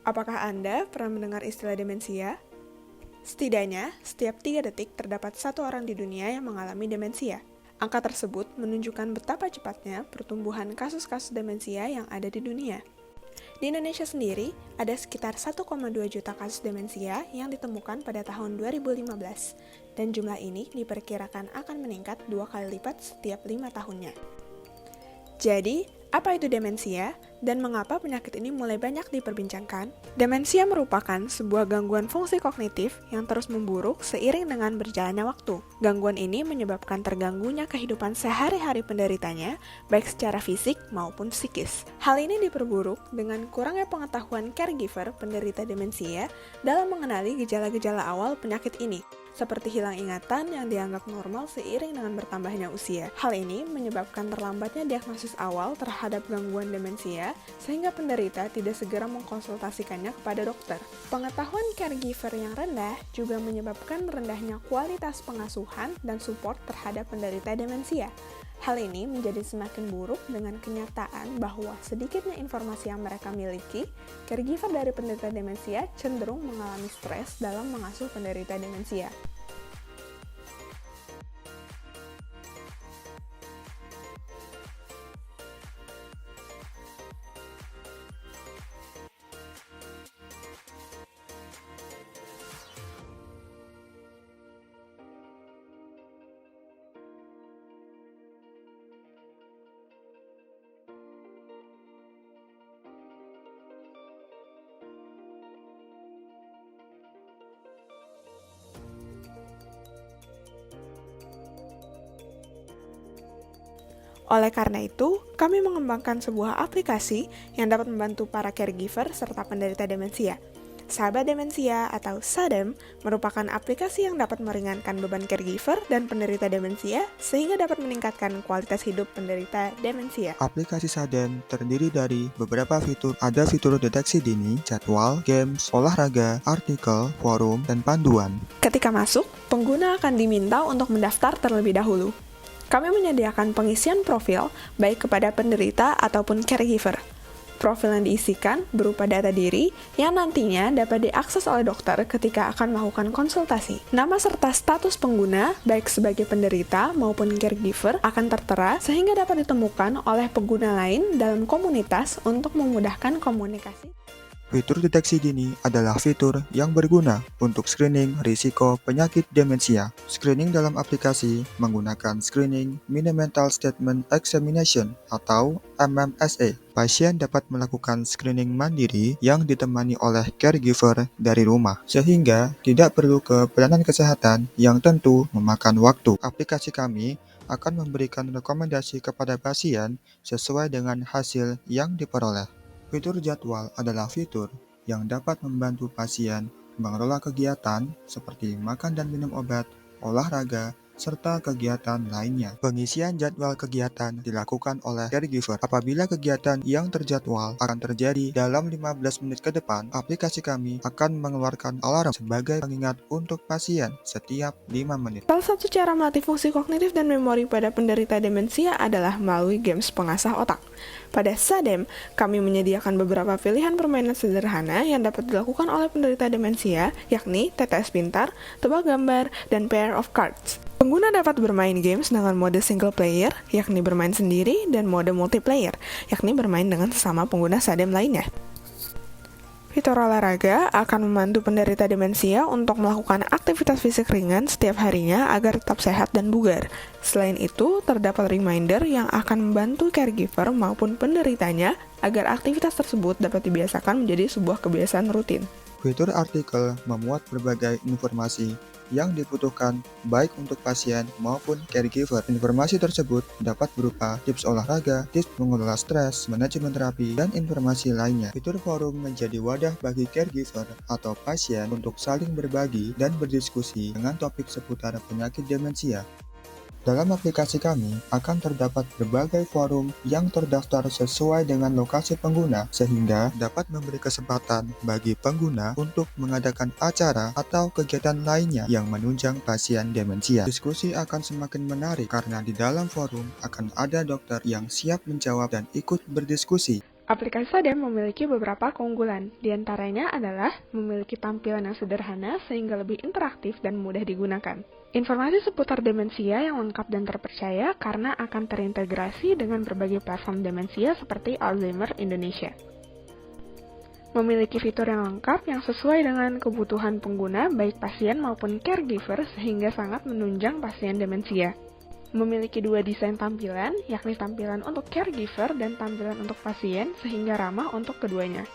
Apakah Anda pernah mendengar istilah demensia? Setidaknya, setiap 3 detik terdapat satu orang di dunia yang mengalami demensia. Angka tersebut menunjukkan betapa cepatnya pertumbuhan kasus-kasus demensia yang ada di dunia. Di Indonesia sendiri, ada sekitar 1,2 juta kasus demensia yang ditemukan pada tahun 2015, dan jumlah ini diperkirakan akan meningkat 2 kali lipat setiap 5 tahunnya. Jadi, apa itu demensia dan mengapa penyakit ini mulai banyak diperbincangkan? Demensia merupakan sebuah gangguan fungsi kognitif yang terus memburuk seiring dengan berjalannya waktu. Gangguan ini menyebabkan terganggunya kehidupan sehari-hari penderitanya, baik secara fisik maupun psikis. Hal ini diperburuk dengan kurangnya pengetahuan caregiver penderita demensia dalam mengenali gejala-gejala awal penyakit ini, seperti hilang ingatan yang dianggap normal seiring dengan bertambahnya usia. Hal ini menyebabkan terlambatnya diagnosis awal terhadap gangguan demensia, sehingga penderita tidak segera mengkonsultasikannya kepada dokter. Pengetahuan caregiver yang rendah juga menyebabkan rendahnya kualitas pengasuhan dan support terhadap penderita demensia. Hal ini menjadi semakin buruk dengan kenyataan bahwa sedikitnya informasi yang mereka miliki, caregiver dari penderita demensia cenderung mengalami stres dalam mengasuh penderita demensia. Oleh karena itu, kami mengembangkan sebuah aplikasi yang dapat membantu para caregiver serta penderita demensia. Sahabat Demensia atau SADEM merupakan aplikasi yang dapat meringankan beban caregiver dan penderita demensia sehingga dapat meningkatkan kualitas hidup penderita demensia. Aplikasi Sadem terdiri dari beberapa fitur. Ada fitur deteksi dini, jadwal, games, olahraga, artikel, forum, dan panduan. Ketika masuk, pengguna akan diminta untuk mendaftar terlebih dahulu. Kami menyediakan pengisian profil baik kepada penderita ataupun caregiver. Profil yang diisikan berupa data diri yang nantinya dapat diakses oleh dokter ketika akan melakukan konsultasi. Nama serta status pengguna, baik sebagai penderita maupun caregiver, akan tertera sehingga dapat ditemukan oleh pengguna lain dalam komunitas untuk memudahkan komunikasi. Fitur deteksi dini adalah fitur yang berguna untuk screening risiko penyakit demensia. Screening dalam aplikasi menggunakan Screening Mini-Mental Statement Examination atau MMSE. Pasien dapat melakukan screening mandiri yang ditemani oleh caregiver dari rumah, sehingga tidak perlu ke pelayanan kesehatan yang tentu memakan waktu. Aplikasi kami akan memberikan rekomendasi kepada pasien sesuai dengan hasil yang diperoleh. Fitur jadwal adalah fitur yang dapat membantu pasien mengelola kegiatan seperti makan dan minum obat, olahraga, serta kegiatan lainnya. Pengisian jadwal kegiatan dilakukan oleh caregiver. Apabila kegiatan yang terjadwal akan terjadi dalam 15 menit ke depan, aplikasi kami akan mengeluarkan alarm sebagai pengingat untuk pasien setiap 5 menit. Salah satu cara melatih fungsi kognitif dan memori pada penderita demensia adalah melalui games pengasah otak. Pada SADEM, kami menyediakan beberapa pilihan permainan sederhana yang dapat dilakukan oleh penderita demensia, yakni TTS pintar, tebak gambar, dan pair of cards. Pengguna dapat bermain games dengan mode single player, yakni bermain sendiri, dan mode multiplayer, yakni bermain dengan sesama pengguna SADEM lainnya. Fitur olahraga akan membantu penderita demensia untuk melakukan aktivitas fisik ringan setiap harinya agar tetap sehat dan bugar. Selain itu, terdapat reminder yang akan membantu caregiver maupun penderitanya agar aktivitas tersebut dapat dibiasakan menjadi sebuah kebiasaan rutin. Fitur artikel memuat berbagai informasi yang dibutuhkan baik untuk pasien maupun caregiver. Informasi tersebut dapat berupa tips olahraga, tips mengelola stres, manajemen terapi, dan informasi lainnya. Fitur forum menjadi wadah bagi caregiver atau pasien untuk saling berbagi dan berdiskusi dengan topik seputar penyakit demensia. Dalam aplikasi kami akan terdapat berbagai forum yang terdaftar sesuai dengan lokasi pengguna sehingga dapat memberi kesempatan bagi pengguna untuk mengadakan acara atau kegiatan lainnya yang menunjang pasien demensia. Diskusi akan semakin menarik karena di dalam forum akan ada dokter yang siap menjawab dan ikut berdiskusi. Aplikasi Sadem memiliki beberapa keunggulan, di antaranya adalah memiliki tampilan yang sederhana sehingga lebih interaktif dan mudah digunakan. Informasi seputar demensia yang lengkap dan terpercaya karena akan terintegrasi dengan berbagai platform demensia seperti Alzheimer Indonesia. Memiliki fitur yang lengkap yang sesuai dengan kebutuhan pengguna baik pasien maupun caregiver sehingga sangat menunjang pasien demensia. Memiliki dua desain tampilan, yakni tampilan untuk caregiver dan tampilan untuk pasien sehingga ramah untuk keduanya.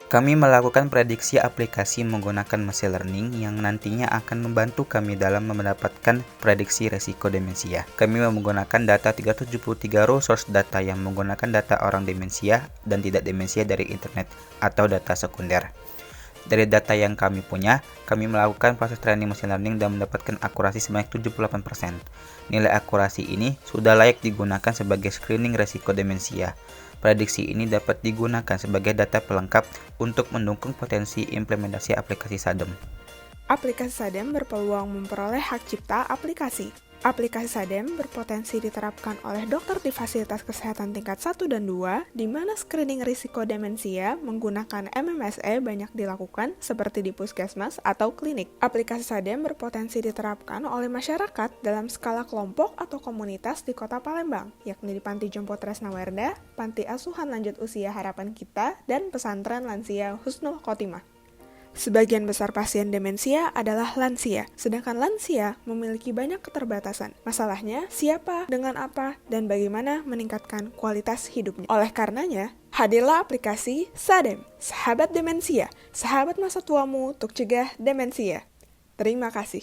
Kami melakukan prediksi aplikasi menggunakan machine learning yang nantinya akan membantu kami dalam mendapatkan prediksi resiko demensia. Kami menggunakan data 373 raw source data yang menggunakan data orang demensia dan tidak demensia dari internet atau data sekunder. Dari data yang kami punya, kami melakukan proses training machine learning dan mendapatkan akurasi sebanyak 78%. Nilai akurasi ini sudah layak digunakan sebagai screening resiko demensia. Prediksi ini dapat digunakan sebagai data pelengkap untuk mendukung potensi implementasi aplikasi Sadem. Aplikasi Sadem berpeluang memperoleh hak cipta aplikasi. Aplikasi Sadem berpotensi diterapkan oleh dokter di fasilitas kesehatan tingkat 1 dan 2, di mana screening risiko demensia menggunakan MMSE banyak dilakukan seperti di puskesmas atau klinik. Aplikasi Sadem berpotensi diterapkan oleh masyarakat dalam skala kelompok atau komunitas di Kota Palembang, yakni di Panti Jompo Tresna Werda, Panti Asuhan Lanjut Usia Harapan Kita, dan Pesantren Lansia Husnul Khotimah. Sebagian besar pasien demensia adalah lansia, sedangkan lansia memiliki banyak keterbatasan. Masalahnya, siapa, dengan apa, dan bagaimana meningkatkan kualitas hidupnya. Oleh karenanya, hadirlah aplikasi Sadem, sahabat demensia, sahabat masa tuamu untuk cegah demensia. Terima kasih.